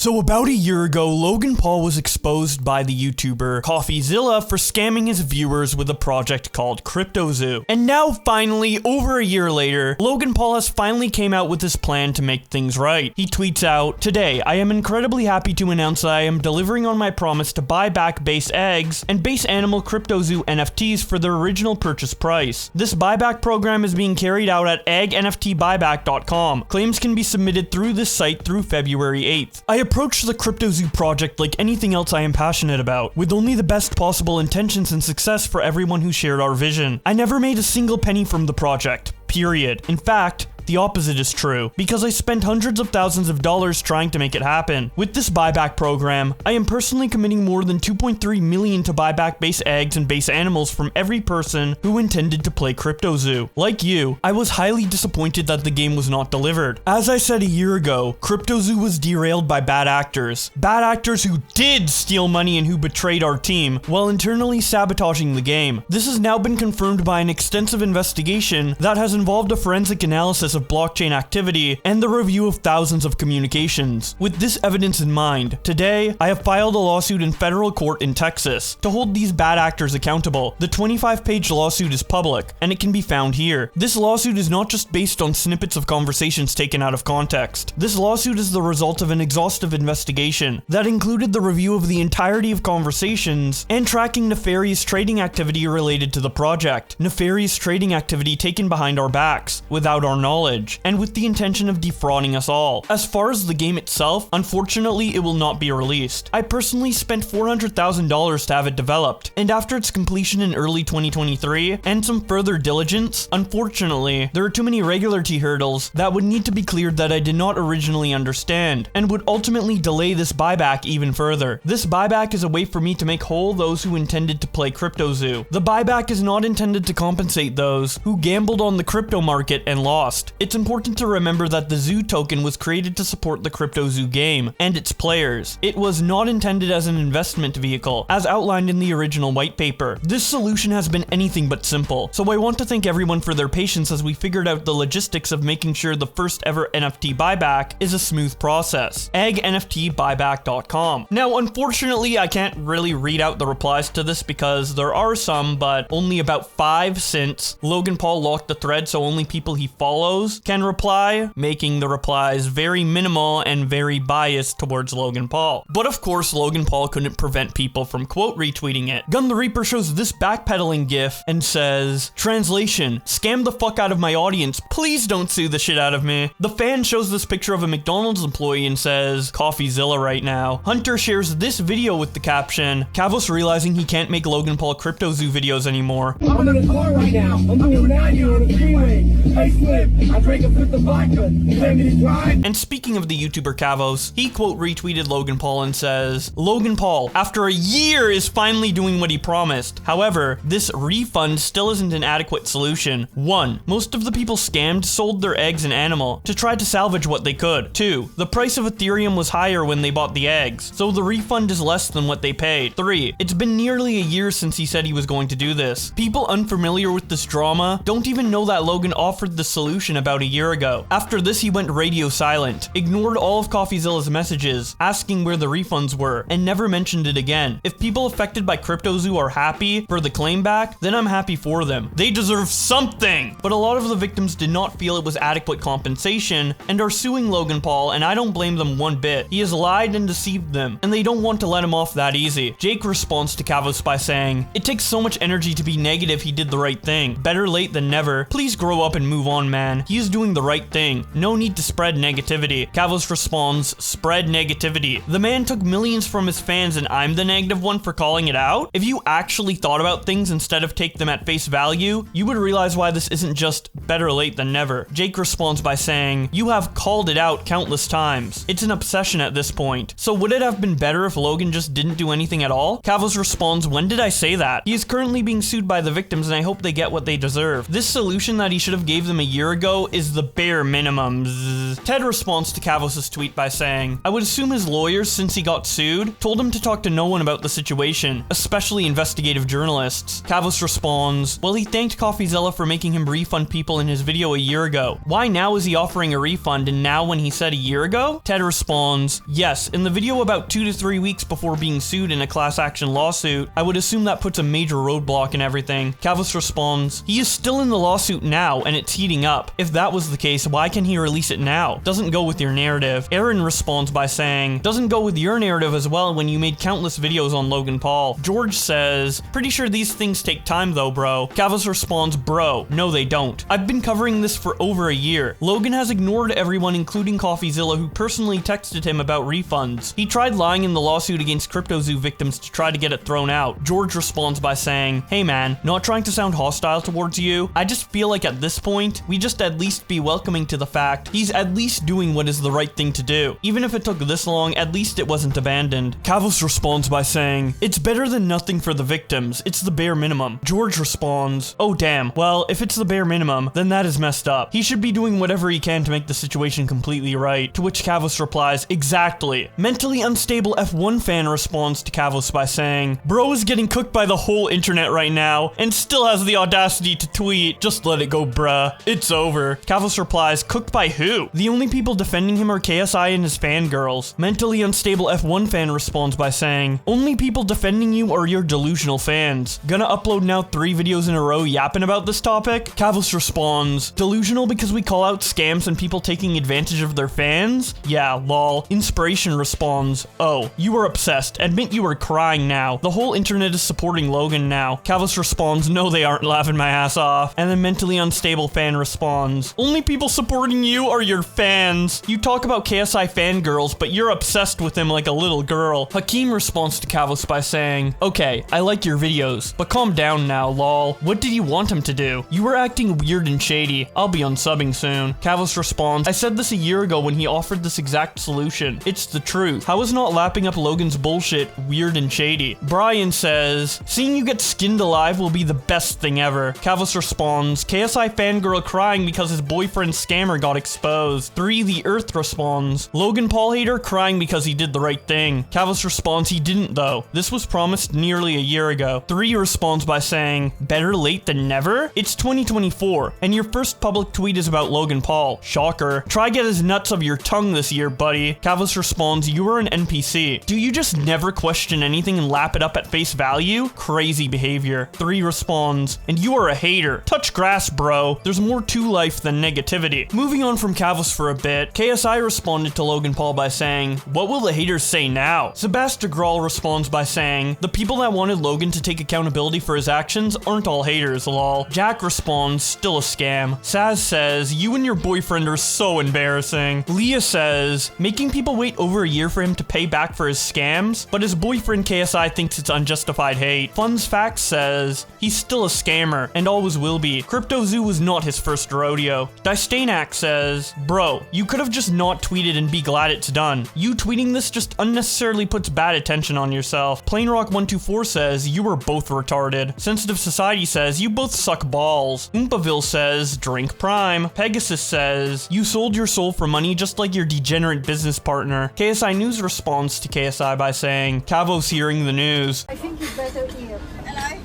So about a year ago, Logan Paul was exposed by the YouTuber CryptoZoo for scamming his viewers with a project called CryptoZoo. And now finally, over a year later, Logan Paul has finally came out with his plan to make things right. He tweets out, "Today, I am incredibly happy to announce that I am delivering on my promise to buy back base eggs and base animal CryptoZoo NFTs for their original purchase price. This buyback program is being carried out at eggnftbuyback.com. Claims can be submitted through this site through February 8th. I approach the CryptoZoo project like anything else I am passionate about, with only the best possible intentions and success for everyone who shared our vision. I never made a single penny from the project, period. In fact, the opposite is true, because I spent hundreds of thousands of dollars trying to make it happen. With this buyback program, I am personally committing more than 2.3 million to buy back base eggs and base animals from every person who intended to play CryptoZoo. Like you, I was highly disappointed that the game was not delivered. As I said a year ago, CryptoZoo was derailed by bad actors. Bad actors who did steal money and who betrayed our team, while internally sabotaging the game. This has now been confirmed by an extensive investigation that has involved a forensic analysis of blockchain activity and the review of thousands of communications. With this evidence in mind, today I have filed a lawsuit in federal court in Texas to hold these bad actors accountable. The 25-page lawsuit is public, and it can be found here. This lawsuit is not just based on snippets of conversations taken out of context. This lawsuit is the result of an exhaustive investigation that included the review of the entirety of conversations and tracking nefarious trading activity related to the project. Nefarious trading activity taken behind our backs, without our knowledge, and with the intention of defrauding us all. As far as the game itself, unfortunately it will not be released. I personally spent $400,000 to have it developed, and after its completion in early 2023, and some further diligence, unfortunately, there are too many regulatory hurdles that would need to be cleared that I did not originally understand, and would ultimately delay this buyback even further. This buyback is a way for me to make whole those who intended to play CryptoZoo. The buyback is not intended to compensate those who gambled on the crypto market and lost. It's important to remember that the Zoo token was created to support the CryptoZoo game and its players. It was not intended as an investment vehicle, as outlined in the original white paper. This solution has been anything but simple, so I want to thank everyone for their patience as we figured out the logistics of making sure the first ever NFT buyback is a smooth process. eggnftbuyback.com. Now, unfortunately, I can't really read out the replies to this because there are some, but only about 5 since Logan Paul locked the thread, so only people he follows can reply, making the replies very minimal and very biased towards Logan Paul. But of course, Logan Paul couldn't prevent people from quote retweeting it. Gun the Reaper shows this backpedaling gif and says, "Translation, scam the fuck out of my audience, please don't sue the shit out of me." The fan shows this picture of a McDonald's employee and says, "CryptoZoo right now." Hunter shares this video with the caption, "Kavos realizing he can't make Logan Paul CryptoZoo videos anymore." I'm in a car right now. I'm doing 90 on the freeway. Hey Slim, I drank a fifth of vodka. You want me to drive? And speaking of the YouTuber Kavos, he quote retweeted Logan Paul and says, "Logan Paul, after a year, is finally doing what he promised. However, this refund still isn't an adequate solution. 1. Most of the people scammed sold their eggs and animal to try to salvage what they could. 2. The price of Ethereum was higher when they bought the eggs, so the refund is less than what they paid. 3. It's been nearly a year since he said he was going to do this. People unfamiliar with this drama don't even know that Logan offered the solution about a year ago. After this, he went radio silent, ignored all of CryptoZoo's messages, asking where the refunds were, and never mentioned it again. If people affected by CryptoZoo are happy for the claim back, then I'm happy for them. They deserve something! But a lot of the victims did not feel it was adequate compensation and are suing Logan Paul, and I don't blame them one bit. He has lied and deceived them, and they don't want to let him off that easy. Jake responds to Kavos by saying, "It takes so much energy to be negative. He did the right thing. Better late than never. Please grow up and move on, man. He is doing the right thing. No need to spread negativity." Kavos responds, "Spread negativity. The man took millions from his fans and I'm the negative one for calling it out? If you actually thought about things instead of take them at face value, you would realize why this isn't just better late than never." Jake responds by saying, "You have called it out countless times. It's an obsession at this point. So would it have been better if Logan just didn't do anything at all?" Kavos responds, "When did I say that? He is currently being sued by the victims and I hope they get what they deserve. This solution that he should have gave them a year ago bro, is the bare minimum. Zzz. Ted responds to Kavos' tweet by saying, I would assume his lawyers, since he got sued, told him to talk to no one about the situation, especially investigative journalists. Kavos responds, well, he thanked CoffeeZilla for making him refund people in his video a year ago. Why now is he offering a refund, and now when he said a year ago? Ted responds, yes, in the video about 2 to 3 weeks before being sued in a class action lawsuit, I would assume that puts a major roadblock in everything. Kavos responds, he is still in the lawsuit now, and it's heating up. If that was the case, why can he release it now? Doesn't go with your narrative. Aaron responds by saying, doesn't go with your narrative as well when you made countless videos on Logan Paul. George says, pretty sure these things take time though, bro. Kavos responds, bro, no they don't. I've been covering this for over a year. Logan has ignored everyone, including CoffeeZilla, who personally texted him about refunds. He tried lying in the lawsuit against CryptoZoo victims to try to get it thrown out. George responds by saying, hey man, not trying to sound hostile towards you, I just feel like at this point, we just at least be welcoming to the fact he's at least doing what is the right thing to do. Even if it took this long, at least it wasn't abandoned. Kavos responds by saying, it's better than nothing for the victims, it's the bare minimum. George responds, oh damn, well, if it's the bare minimum, then that is messed up. He should be doing whatever he can to make the situation completely right. To which Kavos replies, exactly. Mentally unstable F1 fan responds to Kavos by saying, bro is getting cooked by the whole internet right now, and still has the audacity to tweet, just let it go bruh, it's over. Kavos replies, cooked by who? The only people defending him are KSI and his fangirls. Mentally unstable F1 fan responds by saying, only people defending you are your delusional fans. Gonna upload now 3 videos in a row yapping about this topic? Kavos responds, delusional because we call out scams and people taking advantage of their fans? Yeah, lol. Inspiration responds, oh, you are obsessed. Admit you are crying now. The whole internet is supporting Logan now. Kavos responds, no they aren't, laughing my ass off. And then mentally unstable fan responds, only people supporting you are your fans. You talk about KSI fangirls, but you're obsessed with him like a little girl. Hakeem responds to Kavos by saying, okay, I like your videos, but calm down now, lol. What did you want him to do? You were acting weird and shady. I'll be unsubbing soon. Kavos responds, I said this a year ago when he offered this exact solution. It's the truth. How is not lapping up Logan's bullshit weird and shady? Brian says, seeing you get skinned alive will be the best thing ever. Kavos responds, KSI fangirl crying because his boyfriend scammer got exposed. 3. The Earth responds, Logan Paul hater crying because he did the right thing. Kavos responds, he didn't though. This was promised nearly a year ago. 3 responds by saying, better late than never? It's 2024, and your first public tweet is about Logan Paul. Shocker. Try get his nuts of your tongue this year, buddy. Kavos responds, you are an NPC. Do you just never question anything and lap it up at face value? Crazy behavior. 3 responds, and you are a hater. Touch grass, bro. There's more to life than negativity. Moving on from Kavos for a bit, KSI responded to Logan Paul by saying, what will the haters say now? Sebastian Grawl responds by saying, the people that wanted Logan to take accountability for his actions aren't all haters, lol. Jack responds, still a scam. Saz says, you and your boyfriend are so embarrassing. Leah says, making people wait over a year for him to pay back for his scams, but his boyfriend KSI thinks it's unjustified hate. Fun's Facts says, he's still a scammer, and always will be. CryptoZoo was not his first rodeo. Dystanac says, bro, you could have just not tweeted and be glad it's done. You tweeting this just unnecessarily puts bad attention on yourself. PlainRock124 says, you were both retarded. Sensitive Society says, you both suck balls. Oompaville says, drink Prime. Pegasus says, you sold your soul for money just like your degenerate business partner. KSI News responds to KSI by saying, Kavos hearing the news. I think you better hear. Hello?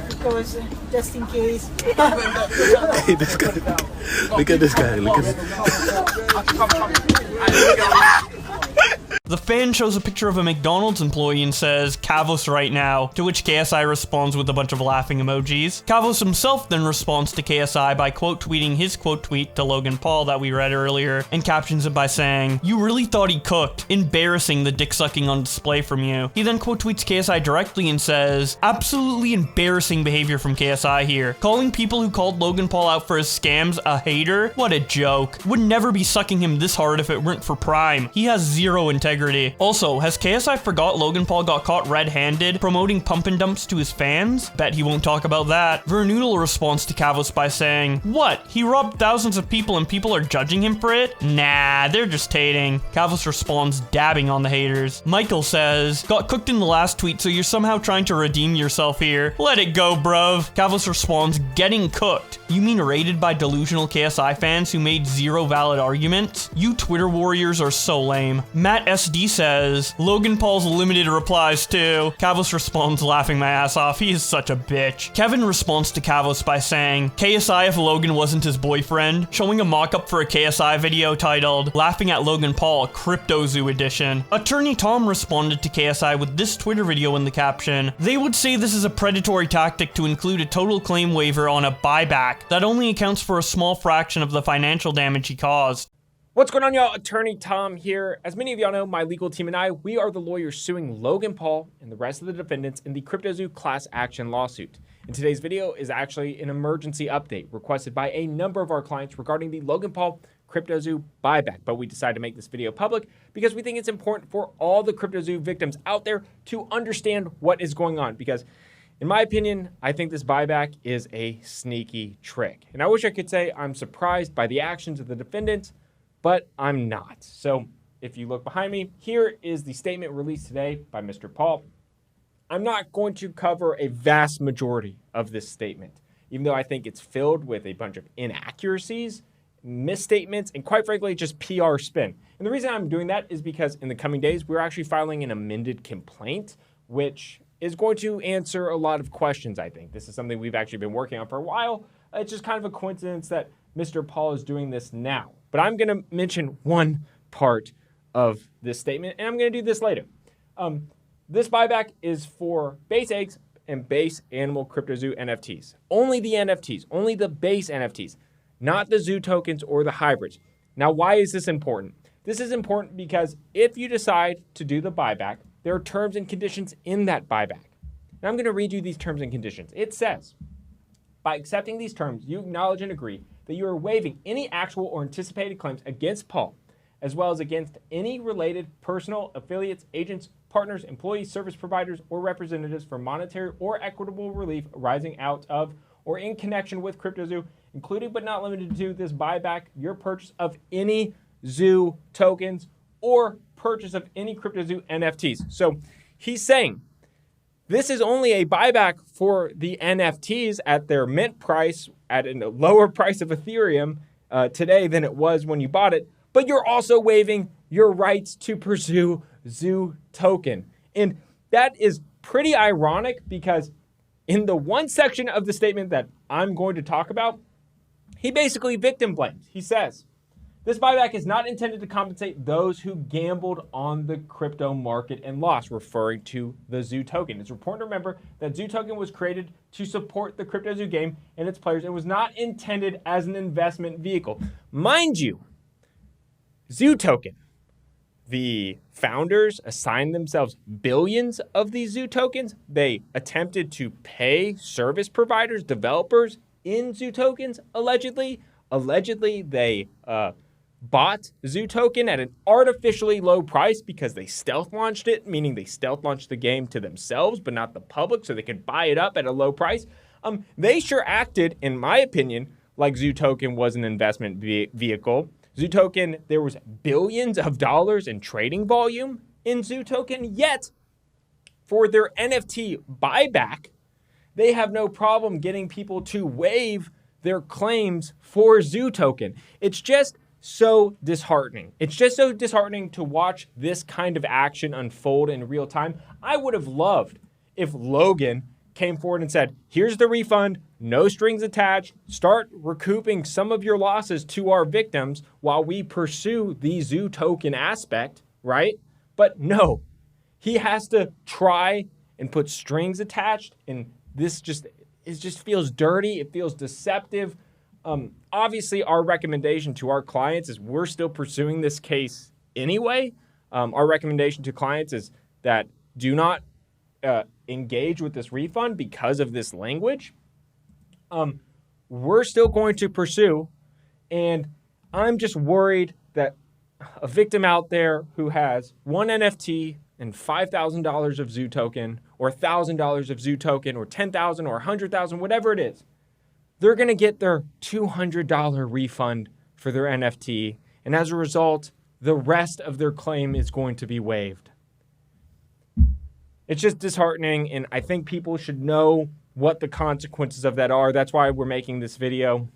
Because just in case. Hey, this guy. Look at this guy. Look at this. The fan shows a picture of a McDonald's employee and says, Kavos right now, to which KSI responds with a bunch of laughing emojis. Kavos himself then responds to KSI by quote tweeting his quote tweet to Logan Paul that we read earlier and captions it by saying, you really thought he cooked. Embarrassing, the dick sucking on display from you. He then quote tweets KSI directly and says, absolutely embarrassing behavior from KSI here. Calling people who called Logan Paul out for his scams a hater? What a joke. Would never be sucking him this hard if it weren't for Prime. He has zero integrity. integrity. Also, has KSI forgot Logan Paul got caught red-handed promoting pump and dumps to his fans? Bet he won't talk about that. Vernoodle responds to Kavos by saying, "What? He robbed thousands of people and people are judging him for it? Nah, they're just hating." Kavos responds, dabbing on the haters. Michael says, "Got cooked in the last tweet, so you're somehow trying to redeem yourself here. Let it go, bruv." Kavos responds, "Getting cooked. You mean raided by delusional KSI fans who made zero valid arguments? You Twitter warriors are so lame." Matt SD says, "Logan Paul's limited replies too." Kavos responds, laughing my ass off. He is such a bitch. Kevin responds to Kavos by saying, "KSI if Logan wasn't his boyfriend," showing a mock-up for a KSI video titled, "Laughing at Logan Paul, CryptoZoo edition." Attorney Tom responded to KSI with this Twitter video in the caption, "They would say this is a predatory tactic to include a total claim waiver on a buyback that only accounts for a small fraction of the financial damage he caused." What's going on, y'all? Attorney Tom here. As many of y'all know, my legal team and I, we are the lawyers suing Logan Paul and the rest of the defendants in the CryptoZoo class action lawsuit. And today's video is actually an emergency update requested by a number of our clients regarding the Logan Paul CryptoZoo buyback. But we decided to make this video public because we think it's important for all the CryptoZoo victims out there to understand what is going on. Because in my opinion, I think this buyback is a sneaky trick. And I wish I could say I'm surprised by the actions of the defendants, but I'm not. So if you look behind me, here is the statement released today by Mr. Paul. I'm not going to cover a vast majority of this statement, even though I think it's filled with a bunch of inaccuracies, misstatements, and quite frankly, just PR spin. And the reason I'm doing that is because in the coming days, we're actually filing an amended complaint, which is going to answer a lot of questions, I think. This is something we've actually been working on for a while. It's just kind of a coincidence that Mr. Paul is doing this now. But I'm going to mention one part of this statement, and I'm going to do this later. This buyback is for base eggs and base animal CryptoZoo NFTs. Only the NFTs, only the base NFTs, not the Zoo tokens or the hybrids. Now, why is this important? This is important because if you decide to do the buyback, there are terms and conditions in that buyback. Now, I'm going to read you these terms and conditions. It says, by accepting these terms, you acknowledge and agree that you are waiving any actual or anticipated claims against Paul, as well as against any related personal affiliates, agents, partners, employees, service providers, or representatives for monetary or equitable relief arising out of or in connection with CryptoZoo, including but not limited to this buyback, your purchase of any Zoo tokens, or purchase of any CryptoZoo NFTs. So he's saying this is only a buyback for the NFTs at their mint price, at a lower price of Ethereum today than it was when you bought it, but you're also waiving your rights to pursue Zoo token. And that is pretty ironic because in the one section of the statement that I'm going to talk about, he basically victim blames. He says, this buyback is not intended to compensate those who gambled on the crypto market and lost, referring to the Zoo token. It's important to remember that Zoo token was created to support the CryptoZoo game and its players and was not intended as an investment vehicle. Mind you, Zoo token, the founders assigned themselves billions of these Zoo tokens. They attempted to pay service providers, developers in Zoo tokens, allegedly. Allegedly, they bought Zoo token at an artificially low price because they stealth launched it, meaning they stealth launched the game to themselves, but not the public, so they could buy it up at a low price. They sure acted, in my opinion, like Zoo token was an investment vehicle. Zoo token, there was billions of dollars in trading volume in Zoo token, yet for their NFT buyback, they have no problem getting people to waive their claims for Zoo token. It's just so disheartening. It's just so disheartening to watch this kind of action unfold in real time. I would have loved if Logan came forward and said, here's the refund, no strings attached, start recouping some of your losses to our victims while we pursue the Zoo token aspect, right? But no, he has to try and put strings attached, and this just feels dirty. It feels deceptive. Obviously, our recommendation to our clients is we're still pursuing this case anyway. Our recommendation to clients is that do not engage with this refund because of this language. We're still going to pursue, and I'm just worried that a victim out there who has one NFT and $5,000 of Zoo token, or $1,000 of Zoo token, or $10,000 or $100,000, whatever it is, they're going to get their $200 refund for their NFT. And as a result, the rest of their claim is going to be waived. It's just disheartening, and I think people should know what the consequences of that are. That's why we're making this video.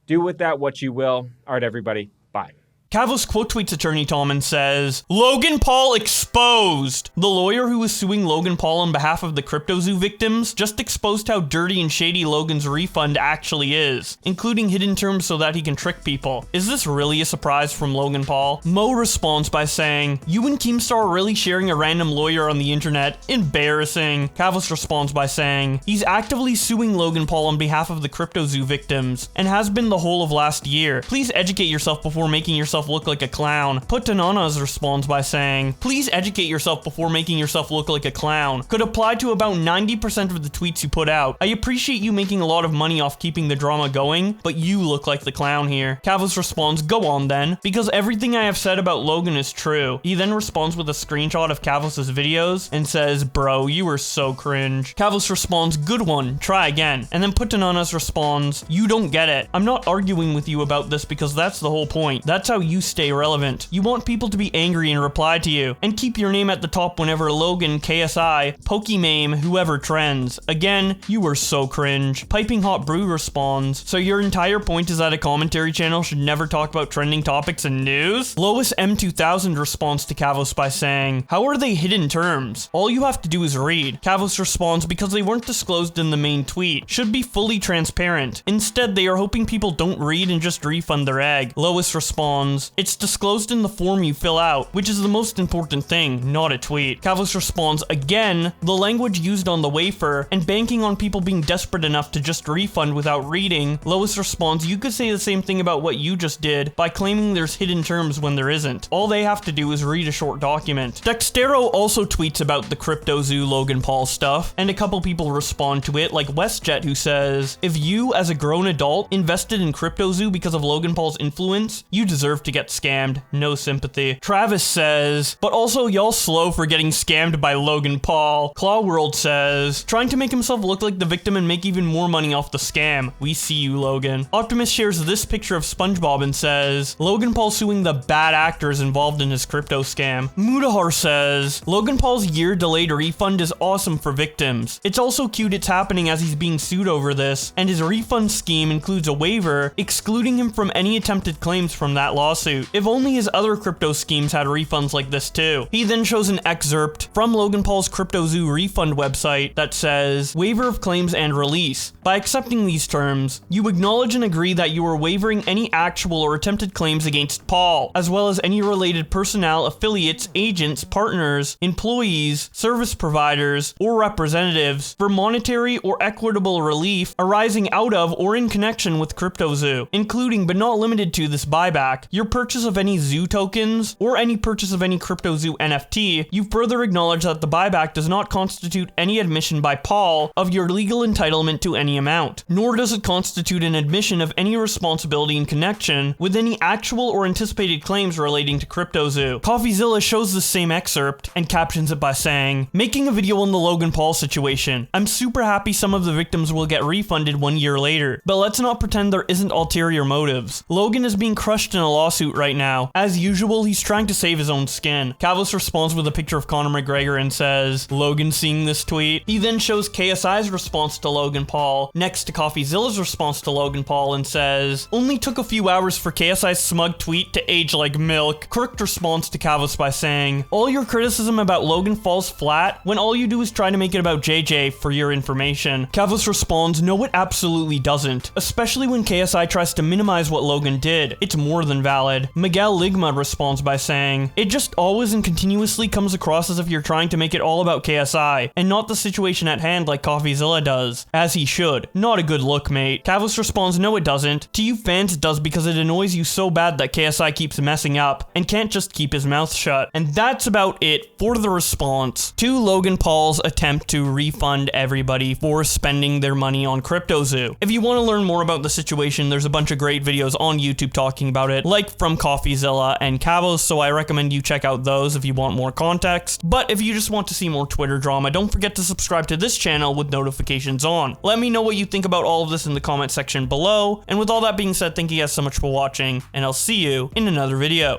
Do with that what you will. All right, everybody. Bye. Kavos quote tweets attorney Tom and says, Logan Paul exposed! The lawyer who was suing Logan Paul on behalf of the CryptoZoo victims just exposed how dirty and shady Logan's refund actually is, including hidden terms so that he can trick people. Is this really a surprise from Logan Paul? Mo responds by saying, you and Keemstar are really sharing a random lawyer on the internet. Embarrassing. Kavos responds by saying, he's actively suing Logan Paul on behalf of the CryptoZoo victims, and has been the whole of last year. Please educate yourself before making yourself look like a clown. Putananas responds by saying, please educate yourself before making yourself look like a clown. Could apply to about 90% of the tweets you put out. I appreciate you making a lot of money off keeping the drama going, but you look like the clown here. Kavos responds, go on then, because everything I have said about Logan is true. He then responds with a screenshot of Kavos' videos and says, bro, you are so cringe. Kavos responds, good one, try again. And then Putananas responds, you don't get it. I'm not arguing with you about this because that's the whole point. That's how you stay relevant. You want people to be angry and reply to you, and keep your name at the top whenever Logan, KSI, Pokimame, whoever trends. Again, you were so cringe. Piping Hot Brew responds, so your entire point is that a commentary channel should never talk about trending topics and news? Lois M2000 responds to Kavos by saying, how are they hidden terms? All you have to do is read. Kavos responds, because they weren't disclosed in the main tweet. Should be fully transparent. Instead, they are hoping people don't read and just refund their egg. Lois responds, it's disclosed in the form you fill out, which is the most important thing, not a tweet. Kavos responds, again, the language used on the wafer, and banking on people being desperate enough to just refund without reading. Lois responds, you could say the same thing about what you just did by claiming there's hidden terms when there isn't. All they have to do is read a short document. Dextero also tweets about the CryptoZoo Logan Paul stuff, and a couple people respond to it, like WestJet, who says, if you, as a grown adult, invested in CryptoZoo because of Logan Paul's influence, you deserve to get scammed. No sympathy. Travis says, but also y'all slow for getting scammed by Logan Paul. Claw World says, trying to make himself look like the victim and make even more money off the scam. We see you, Logan. Optimus shares this picture of SpongeBob and says, Logan Paul suing the bad actors involved in his crypto scam. Mudahar says, Logan Paul's year delayed refund is awesome for victims. It's also cute it's happening as he's being sued over this, and his refund scheme includes a waiver excluding him from any attempted claims from that lawsuit. If only his other crypto schemes had refunds like this too. He then shows an excerpt from Logan Paul's CryptoZoo refund website that says, waiver of claims and release. By accepting these terms, you acknowledge and agree that you are waivering any actual or attempted claims against Paul, as well as any related personnel, affiliates, agents, partners, employees, service providers, or representatives for monetary or equitable relief arising out of or in connection with CryptoZoo, including but not limited to this buyback, your purchase of any Zoo tokens, or any purchase of any CryptoZoo NFT. You further acknowledge that the buyback does not constitute any admission by Paul of your legal entitlement to any amount, nor does it constitute an admission of any responsibility in connection with any actual or anticipated claims relating to CryptoZoo. CoffeeZilla shows the same excerpt and captions it by saying, making a video on the Logan Paul situation. I'm super happy some of the victims will get refunded 1 year later, but let's not pretend there isn't ulterior motives. Logan is being crushed in a lawsuit right now. As usual, he's trying to save his own skin. Kavos responds with a picture of Conor McGregor and says, Logan seeing this tweet. He then shows KSI's response to Logan Paul next to CoffeeZilla's response to Logan Paul and says, only took a few hours for KSI's smug tweet to age like milk. Kirk responds to Kavos by saying, all your criticism about Logan falls flat when all you do is try to make it about JJ for your information. Kavos responds, no it absolutely doesn't, especially when KSI tries to minimize what Logan did. It's more than valid. Miguel Ligma responds by saying, it just always and continuously comes across as if you're trying to make it all about KSI, and not the situation at hand like CoffeeZilla does. As he should. Not a good look, mate. Kavos responds, no it doesn't. To you fans it does because it annoys you so bad that KSI keeps messing up, and can't just keep his mouth shut. And that's about it for the response to Logan Paul's attempt to refund everybody for spending their money on CryptoZoo. If you want to learn more about the situation, there's a bunch of great videos on YouTube talking about it, like from CoffeeZilla and Cavos, so I recommend you check out those if you want more context. But if you just want to see more Twitter drama, don't forget to subscribe to this channel with notifications on. Let me know what you think about all of this in the comment section below. And with all that being said, thank you guys so much for watching, and I'll see you in another video.